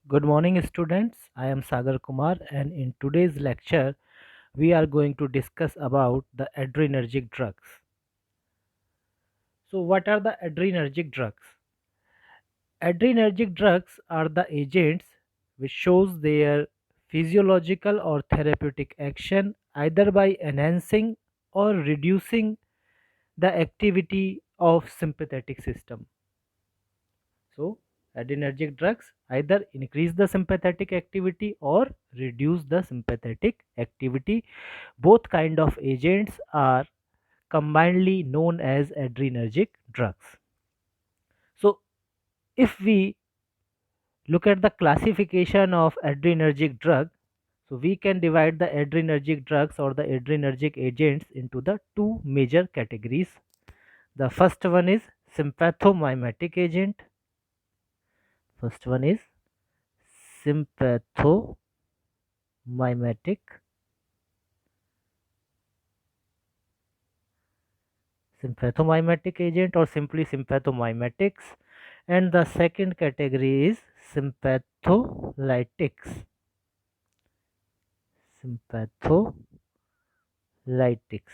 Good morning, students. I am Sagar Kumar, and in today's lecture, we are going to discuss about the adrenergic drugs. So, what are the adrenergic drugs? Adrenergic drugs are the agents which shows their physiological or therapeutic action either by enhancing or reducing the activity of sympathetic system. So, adrenergic drugs either increase the sympathetic activity or reduce the sympathetic activity. Both kind of agents are combinedly known as adrenergic drugs. So, if we look at the classification of adrenergic drug, so we can divide the adrenergic drugs or the adrenergic agents into the two major categories. The first one is sympathomimetic agent. First one is sympathomimetic sympathomimetic agent or simply sympathomimetics, and the second category is sympatholytics. Sympatholytics.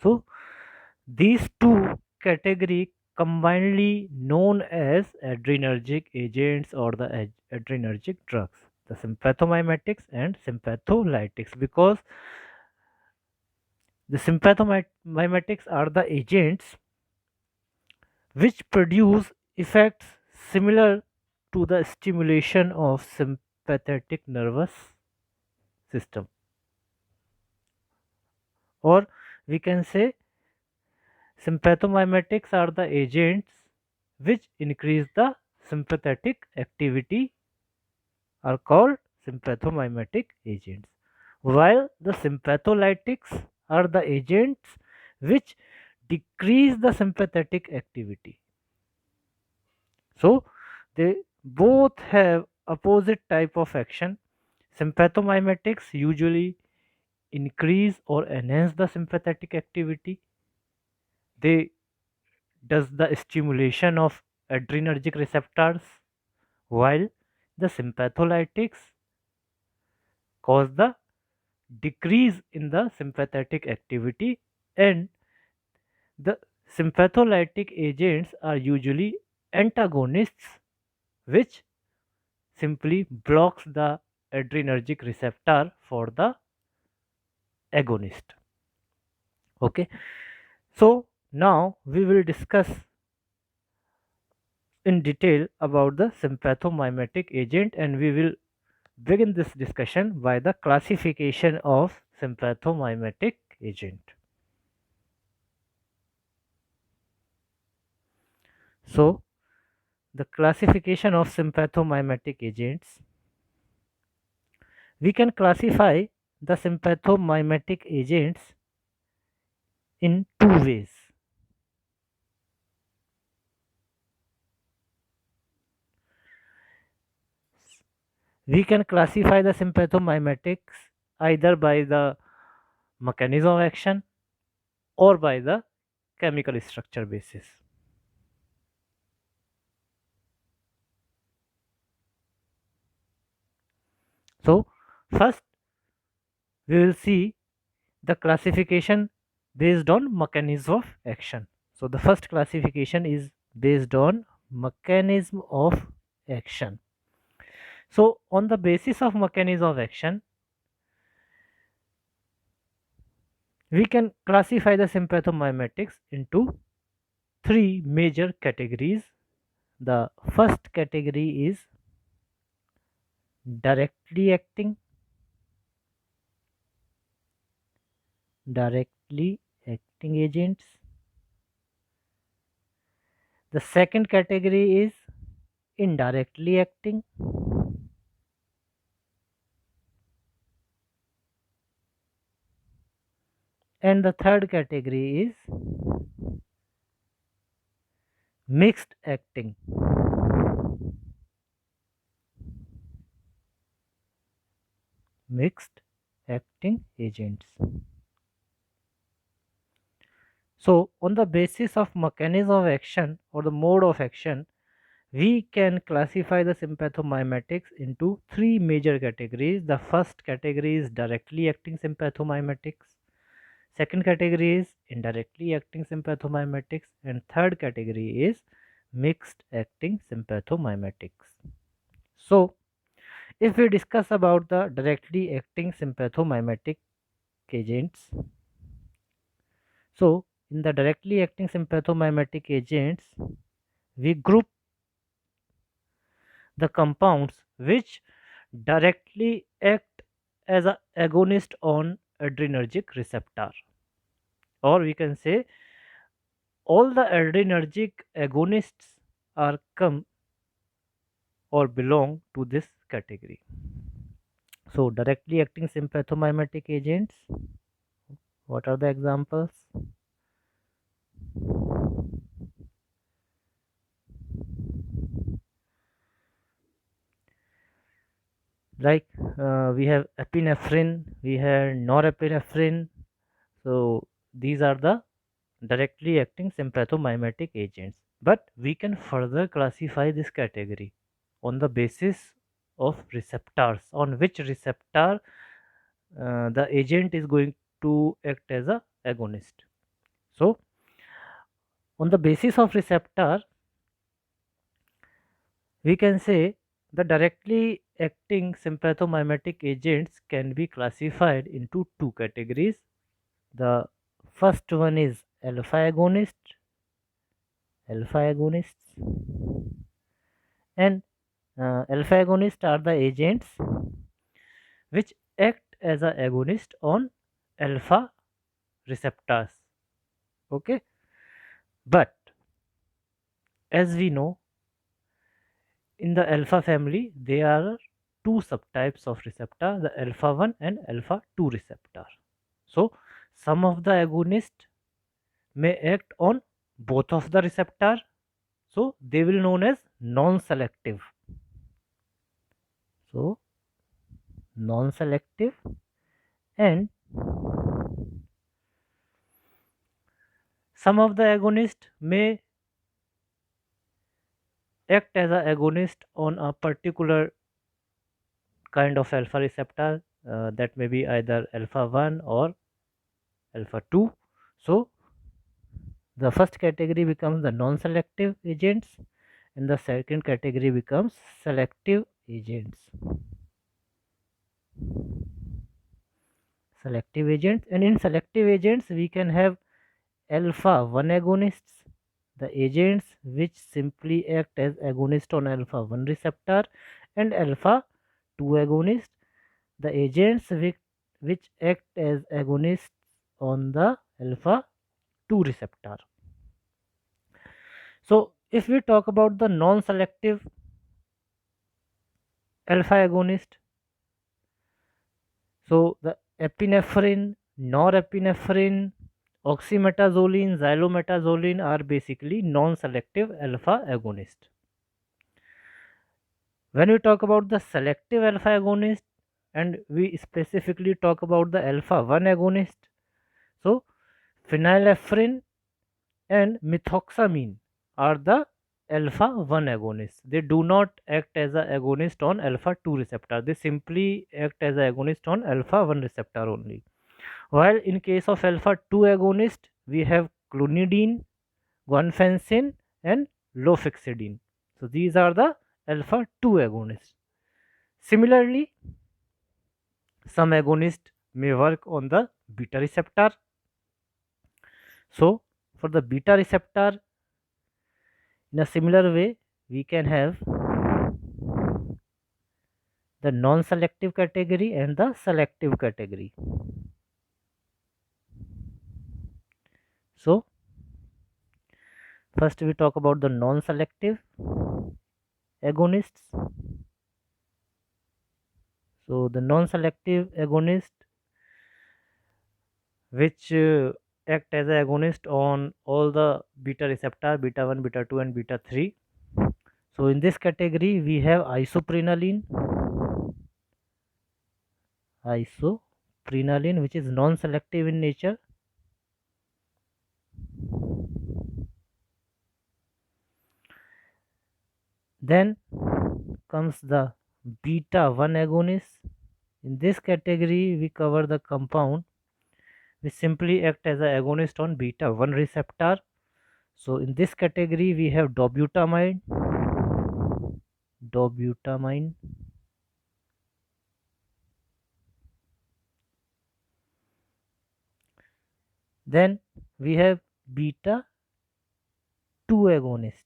So these two category combinedly known as adrenergic agents or the adrenergic drugs, the sympathomimetics and sympatholytics, because the sympathomimetics are the agents which produce effects similar to the stimulation of sympathetic nervous system, or we can say sympathomimetics are the agents which increase the sympathetic activity are called sympathomimetic agents, while the sympatholytics are the agents which decrease the sympathetic activity. So they both have opposite type of action. Sympathomimetics usually increase or enhance the sympathetic activity. They does the stimulation of adrenergic receptors, while the sympatholytics cause the decrease in the sympathetic activity, and the sympatholytic agents are usually antagonists which simply blocks the adrenergic receptor for the agonist. Okay, so now we will discuss in detail about the sympathomimetic agent, and we will begin this discussion by the classification of sympathomimetic agent. So the classification of sympathomimetic agents, we can classify the sympathomimetic agents in two ways. We can classify the sympathomimetics either by the mechanism of action or by the chemical structure basis. So first we will see the classification based on mechanism of action. So the first classification is based on mechanism of action. So on the basis of mechanism of action, we can classify the sympathomimetics into three major categories. The first category is directly acting, directly acting agents. The second category is indirectly acting, and the third category is mixed acting. Mixed acting agents. So on the basis of mechanism of action or the mode of action, We can classify the sympathomimetics into three major categories. The first category is directly acting sympathomimetics. Second category is indirectly acting sympathomimetics, and third category is mixed acting sympathomimetics. So, if we discuss about the directly acting sympathomimetic agents, so in the directly acting sympathomimetic agents, we group the compounds which directly act as an agonist on adrenergic receptor, or we can say all the adrenergic agonists are come or belong to this category. So directly acting sympathomimetic agents, what are the examples? Like we have epinephrine, we have norepinephrine. So these are the directly acting sympathomimetic agents, but we can further classify this category on the basis of receptors, on which receptor the agent is going to act as a agonist. So on the basis of receptor, we can say the directly acting sympathomimetic agents can be classified into two categories. The first one is alpha agonists, and alpha agonists are the agents which act as a agonist on alpha receptors. Okay, but as we know, in the alpha family, there are two subtypes of receptor, the alpha 1 and alpha 2 receptor. So, some of the agonists may act on both of the receptor, so they will known as non-selective. So, non-selective, and some of the agonists may act as an agonist on a particular kind of alpha receptor, that may be either alpha 1 or alpha 2. So the first category becomes the non-selective agents, and the second category becomes selective agents. Selective agents, and in selective agents we can have alpha 1 agonists, the agents which simply act as agonist on alpha 1 receptor, and alpha 2 agonists, the agents which act as agonists on the alpha 2 receptor. So if we talk about the non-selective alpha agonist, so the epinephrine, norepinephrine, oxymetazoline, xylometazoline are basically non-selective alpha agonist. When we talk about the selective alpha agonist, and we specifically talk about the alpha 1 agonist, so phenylephrine and methoxamine are the alpha 1 agonists. They do not act as an agonist on alpha 2 receptor. They simply act as an agonist on alpha 1 receptor only. While in case of alpha 2 agonist, we have clonidine, guanfacine, and lofexidine. So these are the alpha 2 agonists. Similarly, some agonists may work on the beta receptor. So for the beta receptor, in a similar way, we can have the non-selective category and the selective category. So first we talk about the non-selective agonists. So the non-selective agonist which act as a agonist on all the beta receptor, beta 1, beta 2 and beta 3. So in this category we have isoprenaline which is non-selective in nature. Then comes the beta 1 agonist. In this category, we cover the compound which simply act as an agonist on beta 1 receptor. So in this category, we have dobutamine, then we have beta 2 agonists.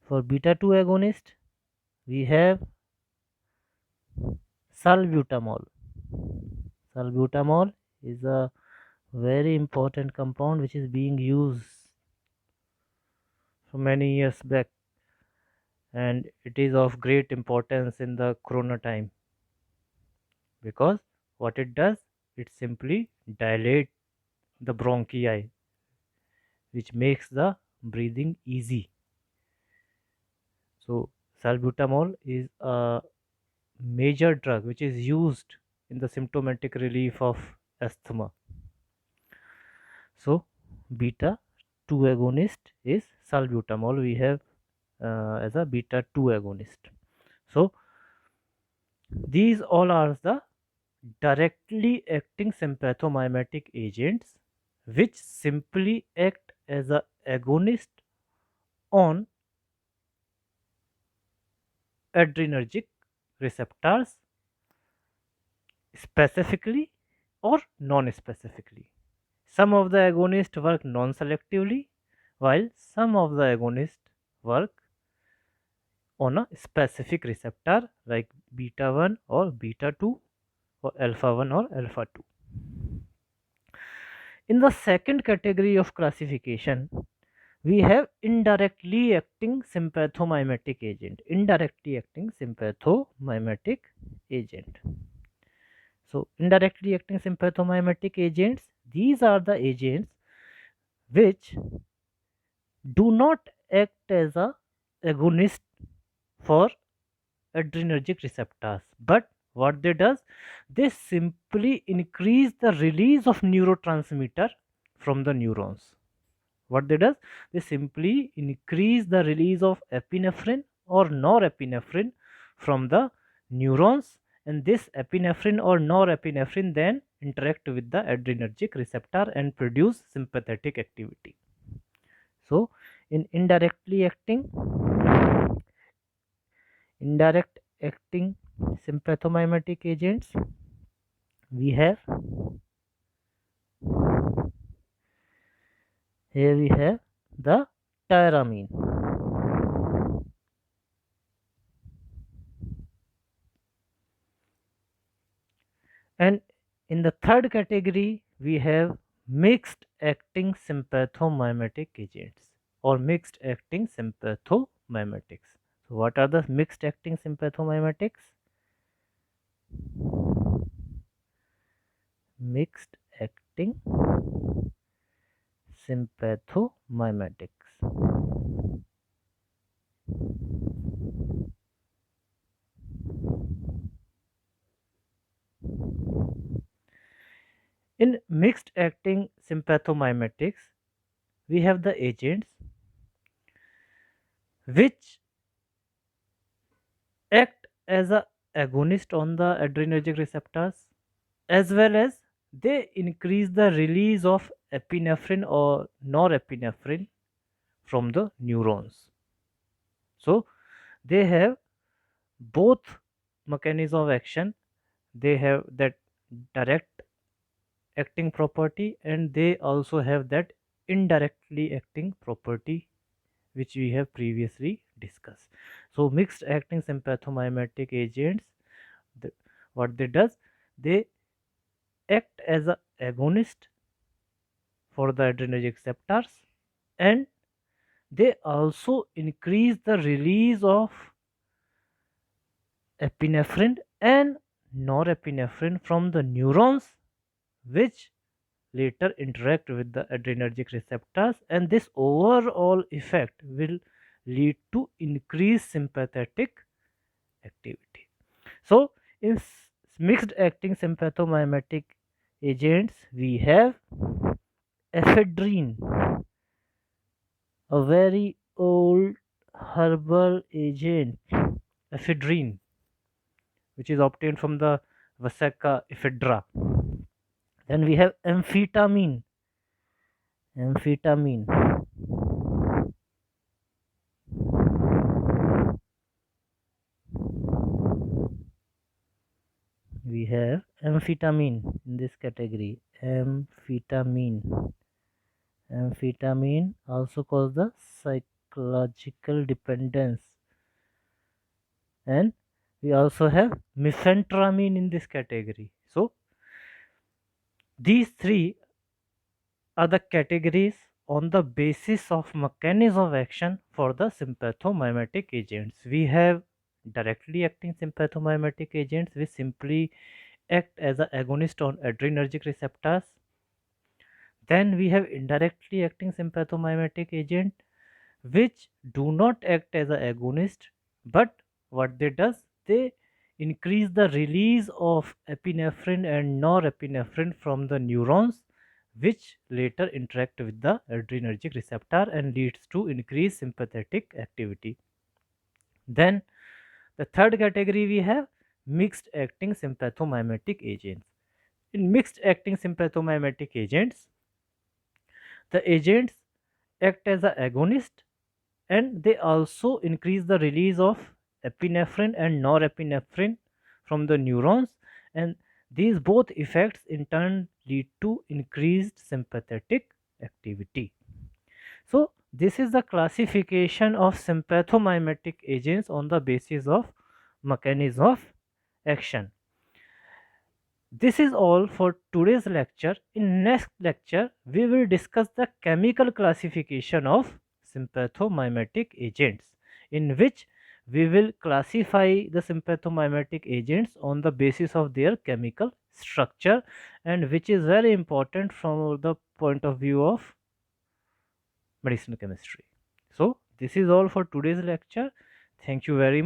For beta 2 agonist, we have salbutamol. Salbutamol is a very important compound which is being used for many years back, and it is of great importance in the corona time, because what it does, it simply dilate the bronchi, which makes the breathing easy. So salbutamol is a major drug which is used in the symptomatic relief of asthma. So beta 2 agonist is salbutamol, we have as a beta 2 agonist. So these all are the directly acting sympathomimetic agents which simply act as a agonist on adrenergic receptors specifically or non-specifically. Some of the agonists work non-selectively, while some of the agonists work on a specific receptor like beta 1 or beta 2 or alpha 1 or alpha 2. In the second category of classification, we have indirectly acting sympathomimetic agent. Indirectly acting sympathomimetic agent. So indirectly acting sympathomimetic agents, these are the agents which do not act as a agonist for adrenergic receptors, but what they does, they simply increase the release of neurotransmitter from the neurons. What they does, they simply increase the release of epinephrine or norepinephrine from the neurons, and this epinephrine or norepinephrine then interact with the adrenergic receptor and produce sympathetic activity. So in indirect acting sympathomimetic agents, we have here we have the tyramine. And in the third category, we have mixed acting sympathomimetic agents or mixed acting sympathomimetics. So what are the mixed acting sympathomimetics? Mixed acting sympathomimetics. In mixed acting sympathomimetics, we have the agents which act as a agonist on the adrenergic receptors, as well as they increase the release of epinephrine or norepinephrine from the neurons. So they have both mechanism of action. They have that direct acting property, and they also have that indirectly acting property which we have previously discussed. So mixed acting sympathomimetic agents, the, what they does, they act as a agonist for the adrenergic receptors, and they also increase the release of epinephrine and norepinephrine from the neurons, which later interact with the adrenergic receptors, and this overall effect will lead to increased sympathetic activity. So in mixed acting sympathomimetic agents, we have ephedrine, a very old herbal agent ephedrine, which is obtained from the Vasica ephedra. Then we have amphetamine. Amphetamine. We have amphetamine in this category. Amphetamine. Amphetamine also causes the psychological dependence. And we also have mephentamine in this category. So these three are the categories on the basis of mechanism of action for the sympathomimetic agents. We have directly acting sympathomimetic agents which simply act as an agonist on adrenergic receptors. Then we have indirectly acting sympathomimetic agent which do not act as an agonist, but what they does, they increase the release of epinephrine and norepinephrine from the neurons, which later interact with the adrenergic receptor and leads to increased sympathetic activity. Then the third category we have mixed acting sympathomimetic agents. In mixed acting sympathomimetic agents, the agents act as an agonist and they also increase the release of epinephrine and norepinephrine from the neurons, and these both effects in turn lead to increased sympathetic activity. So this is the classification of sympathomimetic agents on the basis of mechanism of action. This is all for today's lecture. In next lecture, we will discuss the chemical classification of sympathomimetic agents, in which we will classify the sympathomimetic agents on the basis of their chemical structure, and which is very important from the point of view of medicinal chemistry. So, this is all for today's lecture. Thank you very much.